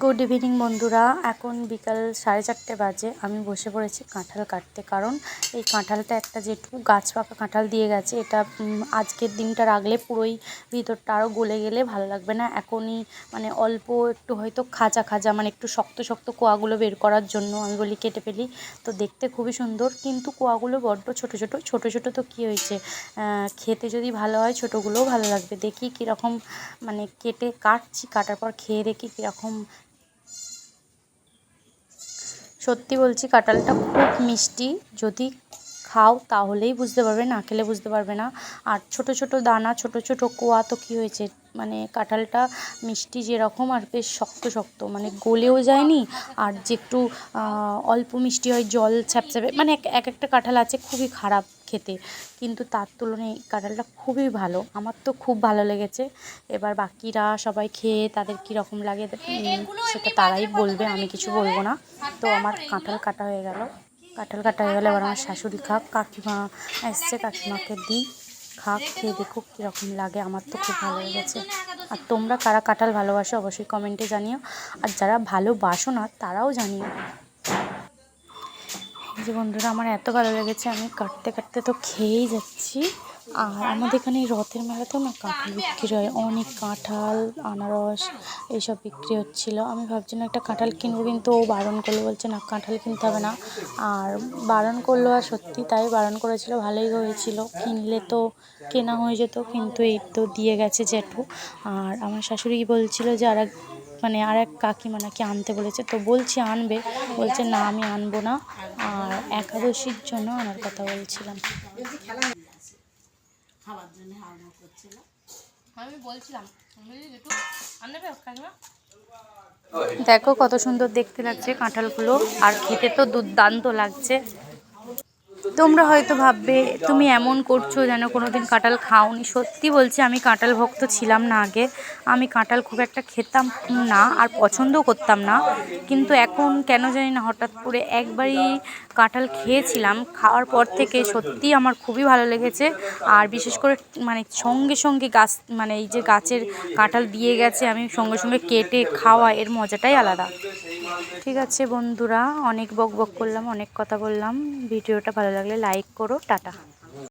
Good evening বন্ধুরা, এখন বিকাল 4:30 বাজে। আমি বসে পড়েছি কাঁঠাল কাটতে, কারণ এই কাঁঠালটা একটা যেটুকু গাছ পাকা কাঁঠাল দিয়ে গেছে, এটা আজকের দিনটা রাখলে পুরোই ভিতরটা আরও গলে গেলে ভালো লাগবে না। এখনই মানে অল্প একটু হয়তো খাঁচা খাঁচা, মানে একটু শক্ত শক্ত কোয়াগুলো বের করার জন্য আমি বলি কেটে ফেলি। তো দেখতে খুবই সুন্দর, কিন্তু কোয়াগুলো বড্ড ছোটো ছোটো ছোটো ছোটো। তো কী হয়েছে, খেতে যদি ভালো হয় ছোটোগুলোও ভালো লাগবে। দেখি কীরকম, মানে কেটে কাটছি, কাটার পর খেয়ে দেখি কীরকম। সত্যি বলছি, কাঁঠালটা খুব মিষ্টি। যদি খাও তাহলেই বুঝতে পারবে, না খেলে বুঝতে পারবে না। আর ছোট ছোট দানা, ছোট ছোট কোয়া, তো কী হয়েছে, মানে কাঁঠালটা মিষ্টি যেরকম আর বেশ শক্ত শক্ত, মানে গলেও যায়নি। আর যে একটু অল্প মিষ্টি হয়, জল ছ্যাপছ্যাপে, মানে এক একটা কাঁঠাল আছে খুবই খারাপ খেতে, কিন্তু তার তুলনায় কাঁঠালটা খুবই ভালো। আমার তো খুব ভালো লেগেছে। এবার বাকিরা সবাই খেয়ে তাদের কীরকম লাগে সেটা তারাই বলবে, আমি কিছু বলবো না। তো আমার কাঁঠাল কাটা হয়ে গেল, এবার আমার শাশুড়ি খাক, কাকিমা এসছে, কাকিমাকে দিই, খাক, খেয়ে দেখুক কীরকম লাগে। আমার তো খুব ভালো লেগেছে। আর তোমরা কারা কাঁঠাল ভালোবাসো অবশ্যই কমেন্টে জানিও, আর যারা ভালোবাসো না তারাও জানিও। এই যে বন্ধুরা, আমার এত ভালো লেগেছে, আমি কাটতে কাটতে তো খেয়েই যাচ্ছি। আর আমাদের এখানে রথের মেলাতেও না কাঁঠাল বিক্রি হয়, অনেক কাঁঠাল, আনারস এইসব বিক্রি হচ্ছিল। আমি ভাবছিলাম একটা কাঁঠাল কিনবো, কিন্তু ও বারণ করলো, বলছে না কাঁঠাল কিনতে হবে না। আর বারণ করলো, আর সত্যি তাই বারণ করেছিল, ভালোই হয়েছিল, কিনলে তো কেনা হয়ে যেত। কিন্তু এই তো দিয়ে গেছে জেঠু। আর আমার শাশুড়ি বলছিল যে আর এক কাকিমা নাকি আনতে বলেছে, তো বলছি আনবে, বলছে না আমি আনবো না, আর একাদশীর জন্য আনার কথা বলছিলাম। দেখো কত সুন্দর দেখতে লাগছে কাঁঠালগুলো, আর খেতে তো দুর্দান্ত লাগছে। তোমরা হয়তো ভাববে তুমি এমন করছো যেন কোনো দিন কাঁঠাল খাওনি। সত্যি বলছি, আমি কাঁঠাল ভক্ত ছিলাম না আগে। আমি কাঁঠাল খুব একটা খেতাম না, আর পছন্দও করতাম না। কিন্তু এখন কেন জানি না হঠাৎ করে একবারই কাঁঠাল খেয়েছিলাম, খাওয়ার পর থেকে সত্যি আমার খুবই ভালো লেগেছে। আর বিশেষ করে মানে সঙ্গে সঙ্গে গাছ, মানে এই যে গাছের কাঁঠাল দিয়ে গেছে, আমি সঙ্গে সঙ্গে কেটে খাওয়া, এর মজাটাই আলাদা। ঠিক আছে বন্ধুরা, অনেক বক বক করলাম, অনেক কথা বললাম। ভিডিওটা ভালো লাগলে লাইক করো, টাটা।